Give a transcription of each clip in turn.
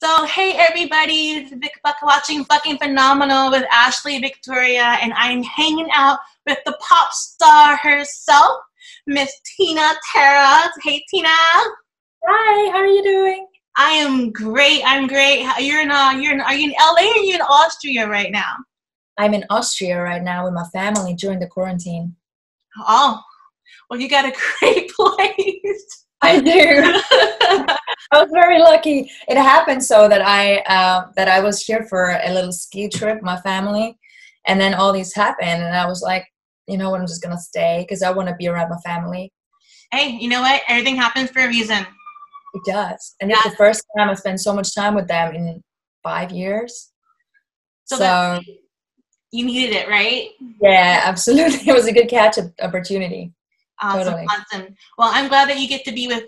So, hey everybody, it's Vic Buck watching Fucking Phenomenal with Ashley Victoria, and I'm hanging out with the pop star herself, Miss Tina Terra. Hey Tina. Hi, how are you doing? I am great. I'm great. Are you in LA or are you in Austria right now? I'm in Austria right now with my family during the quarantine. Oh, well, you got a great place. I do. I was very lucky. It happened so that I was here for a little ski trip, my family, and then all these happened, and I was like, you know what, I'm just gonna stay because I want to be around my family. Hey, you know what? Everything happens for a reason. It does, and it's Yeah. the first time I spent so much time with them in 5 years. So that So you needed it, right? yeah, absolutely, it was a good catch opportunity. Awesome, Totally. awesome. Well, I'm glad that you get to be with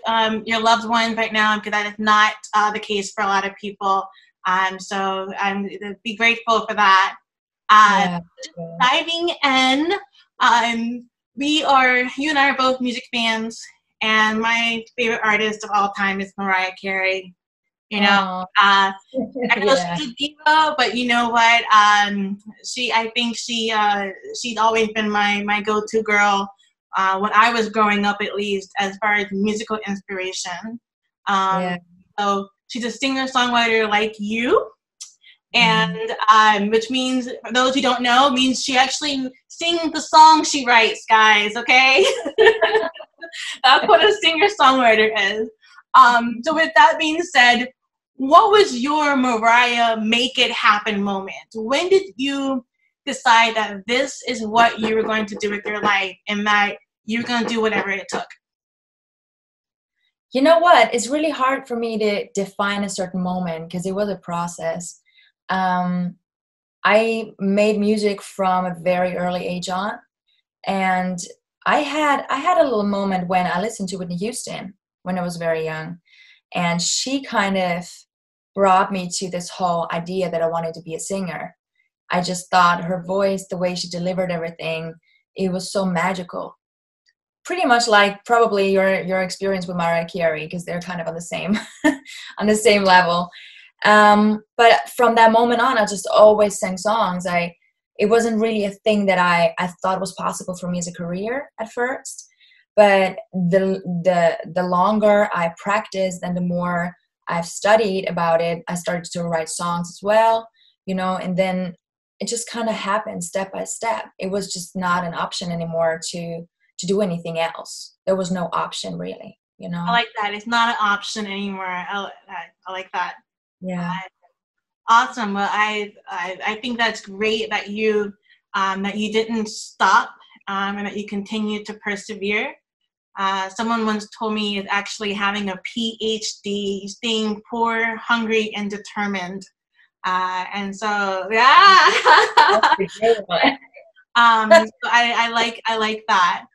your loved ones right now, because that is not the case for a lot of people. So I'm be grateful for that. Uh, Yeah. Diving in, you and I are both music fans, and my favorite artist of all time is Mariah Carey. You know, Oh, I know yeah. she's a diva, but you know what? I think she's always been my go-to girl when I was growing up, at least as far as musical inspiration. Um, Yeah. so she's a singer-songwriter like you, and Mhm. which means, for those who don't know, means she actually sings the songs she writes, guys. Okay, that's what a singer-songwriter is. So with that being said, what was your Mariah make it happen moment? When did you decide that this is what you were going to do with your life and that you were going to do whatever it took? You know what? It's really hard for me to define a certain moment because it was a process. Um, I made music from a very early age on, and I had a little moment when I listened to Whitney Houston when I was very young, and she kind of brought me to this whole idea that I wanted to be a singer. I just thought her voice, the way she delivered everything, it was so magical. Pretty much like probably your experience with Mariah Carey, because they're kind of on the same on the same level. But from that moment on, I just always sang songs. It wasn't really a thing that I thought was possible for me as a career at first, but the longer I practiced and the more I've studied about it, I started to write songs as well, and then it just kind of happened step by step. It was just not an option anymore to do anything else. There was no option really. I like that. It's not an option anymore. I like that. Yeah. Awesome. Well, I think that's great that you didn't stop, and that you continued to persevere. Someone once told me is actually having a PhD, staying poor, hungry, and determined. And so, yeah. That's a great one. So I like that.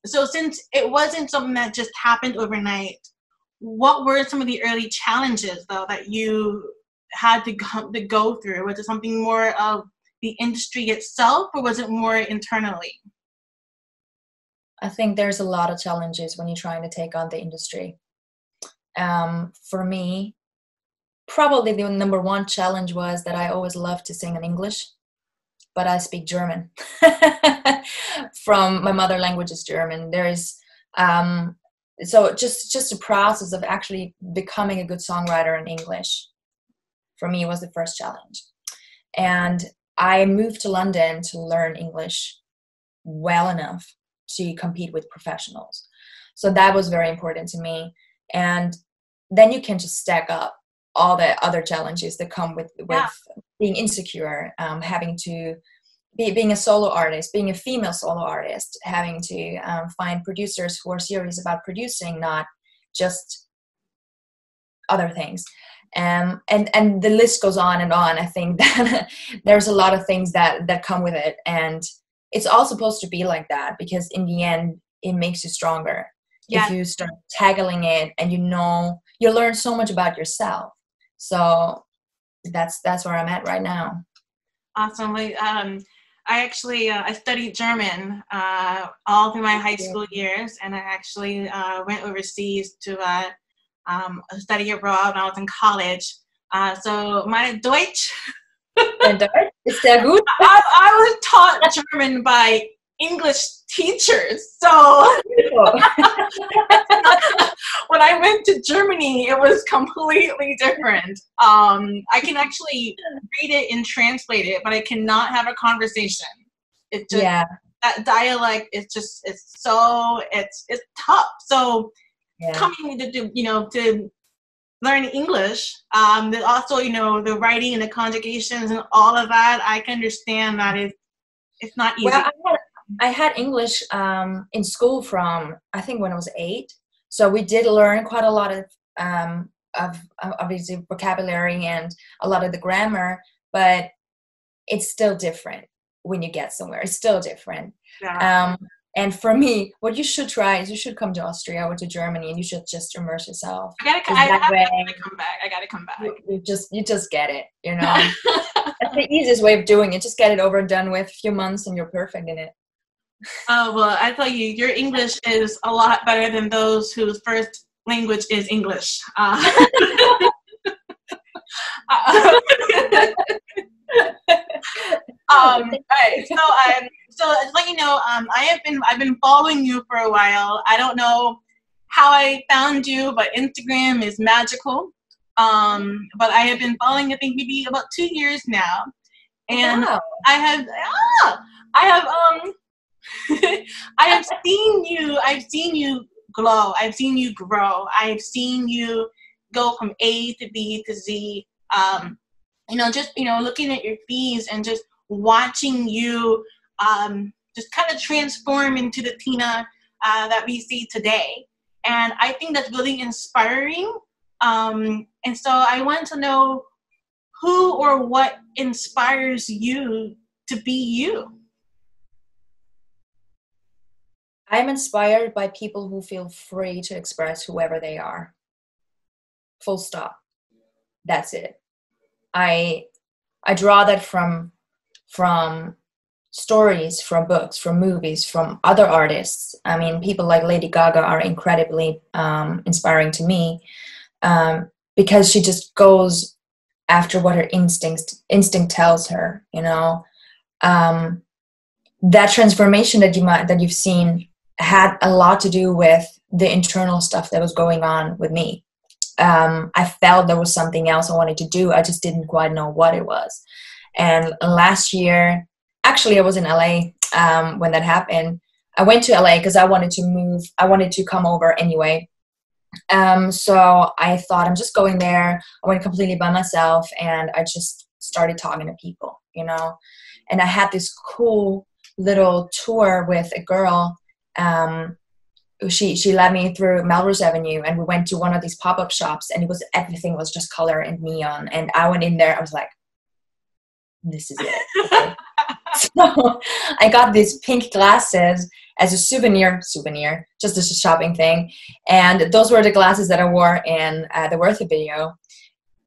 So since it wasn't something that just happened overnight, what were some of the early challenges though that you had to go through? Was it something more of the industry itself, or was it more internally? I think there's a lot of challenges when you're trying to take on the industry. For me, probably the number one challenge was that I always loved to sing in English, but I speak German. From my mother language is German. So just the process of actually becoming a good songwriter in English for me was the first challenge. And I moved to London to learn English well enough to compete with professionals. So that was very important to me. And then you can just stack up all the other challenges that come with Yeah. being insecure, having to being a solo artist, being a female solo artist, having to find producers who are serious about producing, not just other things. And the list goes on and on. I think that there's a lot of things that come with it, and it's all supposed to be like that because in the end it makes you stronger if Yeah. you start tackling it, and you learn so much about yourself. So that's where I'm at right now. Awesome. I actually I studied German all through my high Yeah. school years, and I actually went overseas to study abroad when I was in college. So my Deutsch, And is that good? I was taught German by English teachers. So when I went to Germany, it was completely different. I can actually read it and translate it, but I cannot have a conversation. It just, that dialect is just, it's tough. So coming to to learn English, also, the writing and the conjugations and all of that, I can understand that it's not easy. Well, I had English in school from, I think, when I was 8. So we did learn quite a lot of obviously vocabulary and a lot of the grammar, but it's still different when you get somewhere. It's still different. Yeah. And for me, what you should try is you should come to Austria or to Germany, and you should just immerse yourself. I gotta come back. I gotta come back. You just get it, That's the easiest way of doing it. Just get it over and done with. A few months and you're perfect in it. Oh, well, I tell you, your English is a lot better than those whose first language is English. Right. So to let you know, I've been following you for a while. I don't know how I found you, but Instagram is magical. But I have been following, I think, maybe about 2 years now, and wow. I have I have seen you. I've seen you glow. I've seen you grow. I've seen you go from A to B to Z. Just looking at your feeds and just watching you just kind of transform into the Tina that we see today. And I think that's really inspiring. And so I want to know who or what inspires you to be you. I'm inspired by people who feel free to express whoever they are. Full stop. That's it. I draw that from stories, from books, from movies, from other artists. I mean, people like Lady Gaga are incredibly inspiring to me because she just goes after what her instinct tells her. That transformation that you've seen had a lot to do with the internal stuff that was going on with me. I felt there was something else I wanted to do. I just didn't quite know what it was. And last year, actually, I was in LA when that happened. I went to LA because I wanted to move. I wanted to come over anyway. So I thought, I'm just going there. I went completely by myself, and I just started talking to people, And I had this cool little tour with a girl. She led me through Melrose Avenue, and we went to one of these pop-up shops, and everything was just color and neon. And I went in there, I was like, this is it. Okay. So I got these pink glasses as a souvenir, just as a shopping thing. And those were the glasses that I wore in the Worthy video.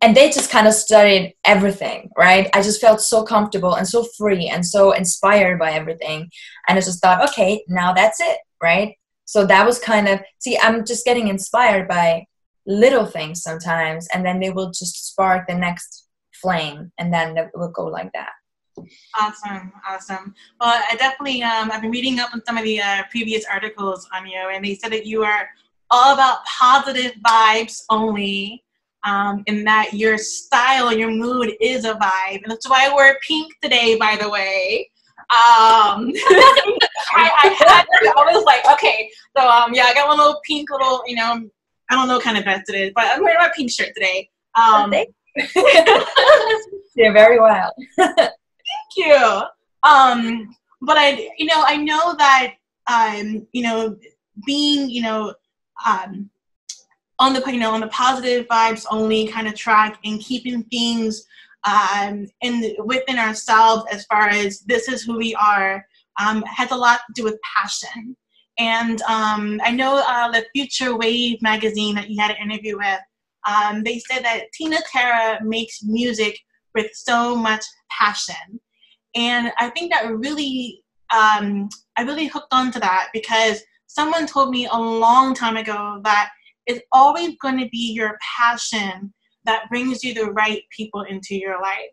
And they just kind of studied everything, right? I just felt so comfortable and so free and so inspired by everything. And I just thought, okay, now that's it, right? So that was kind of, I'm just getting inspired by little things sometimes, and then they will just spark the next flame, and then it will go like that. Awesome. Well, I definitely, I've been reading up on some of the previous articles on you, and they said that you are all about positive vibes only. In that your style, your mood is a vibe. And that's why I wear pink today, by the way. I was like, okay, so I got one little pink little, I don't know what kind of vest it is, but I'm wearing my pink shirt today. You're very well. Thank you. But I know that being on the positive vibes only kind of track and keeping things within ourselves as far as this is who we are has a lot to do with passion. And I know the Future Wave magazine that you had an interview with, they said that Tina Tara makes music with so much passion. And I think that really, I really hooked onto that because someone told me a long time ago that it's always going to be your passion that brings you the right people into your life.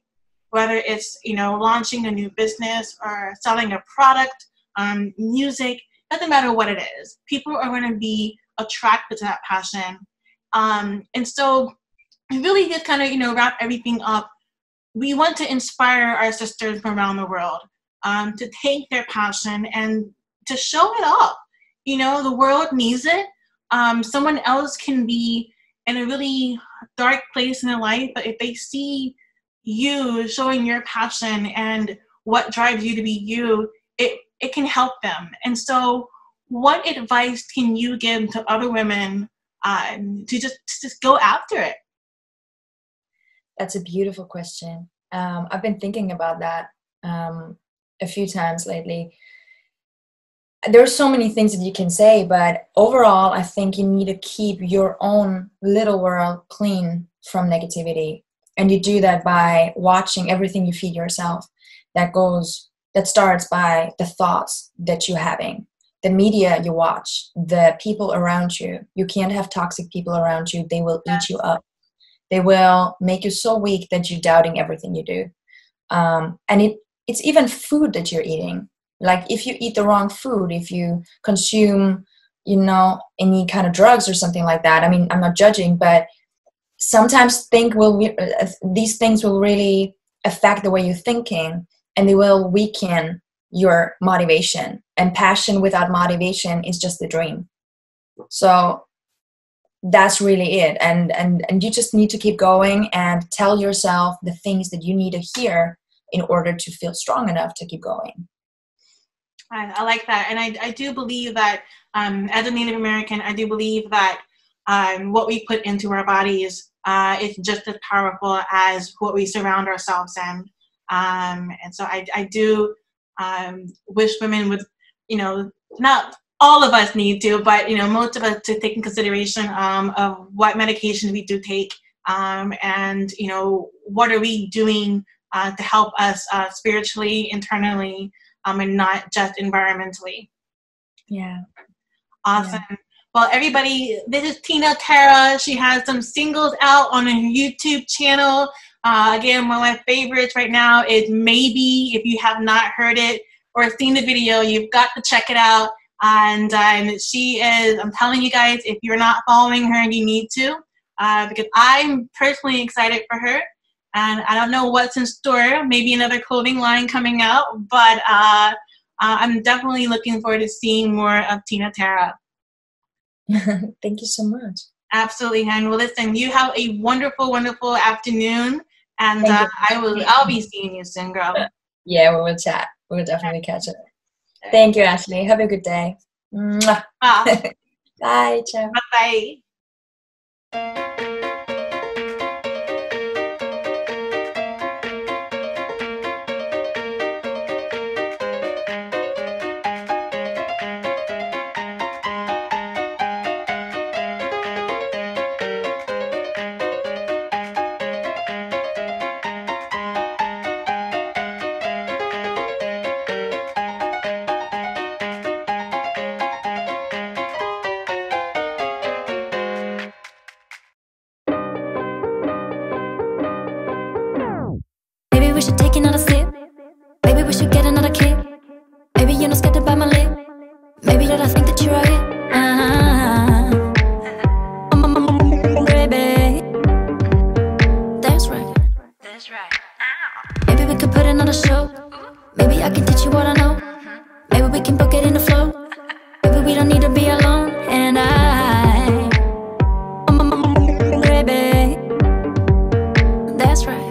Whether it's, launching a new business or selling a product, music, doesn't matter what it is. People are going to be attracted to that passion. And so really just kind of, wrap everything up. We want to inspire our sisters from around the world to take their passion and to show it off. The world needs it. Someone else can be in a really dark place in their life, but if they see you showing your passion and what drives you to be you, it can help them. And so what advice can you give to other women to just go after it? That's a beautiful question. I've been thinking about that a few times lately. There's so many things that you can say, but overall, I think you need to keep your own little world clean from negativity. And you do that by watching everything you feed yourself. That starts by the thoughts that you're having, the media you watch, the people around you. You can't have toxic people around you. They will eat you up. They will make you so weak that you're doubting everything you do. And it's even food that you're eating. Like if you eat the wrong food, if you consume, any kind of drugs or something like that. I mean, I'm not judging, but sometimes these things will really affect the way you're thinking, and they will weaken your motivation. And passion without motivation is just a dream. So that's really it. And you just need to keep going and tell yourself the things that you need to hear in order to feel strong enough to keep going. I like that. And I do believe that as a Native American, I do believe that what we put into our bodies is just as powerful as what we surround ourselves in. And so I do wish women would, not all of us need to, but, most of us to take in consideration of what medication we do take and, what are we doing to help us spiritually, internally, and not just environmentally. Yeah. Awesome. Yeah. Well, everybody, this is Tina Tara. She has some singles out on her YouTube channel. Again, one of my favorites right now is Maybe. If you have not heard it or seen the video, you've got to check it out. And she is, I'm telling you guys, if you're not following her, you need to, because I'm personally excited for her. And I don't know what's in store, maybe another clothing line coming out, but I'm definitely looking forward to seeing more of Tina Tara. Thank you so much. Absolutely, Hen. Well, listen, you have a wonderful, wonderful afternoon, and I'll be seeing you soon, girl. Yeah, we will chat. We will definitely catch up. Thank you, Ashley. Have a good day. Bye. Ciao. Bye-bye. We should take another sip. Maybe we should get another kick. Maybe you're not scared to bite my lip. Maybe that I think that you're right. Baby, that's right. That's right. Maybe we could put another show. Maybe I can teach you what I know. Maybe we can book it in the flow. Maybe we don't need to be alone. And baby, that's right.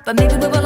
but maybe we will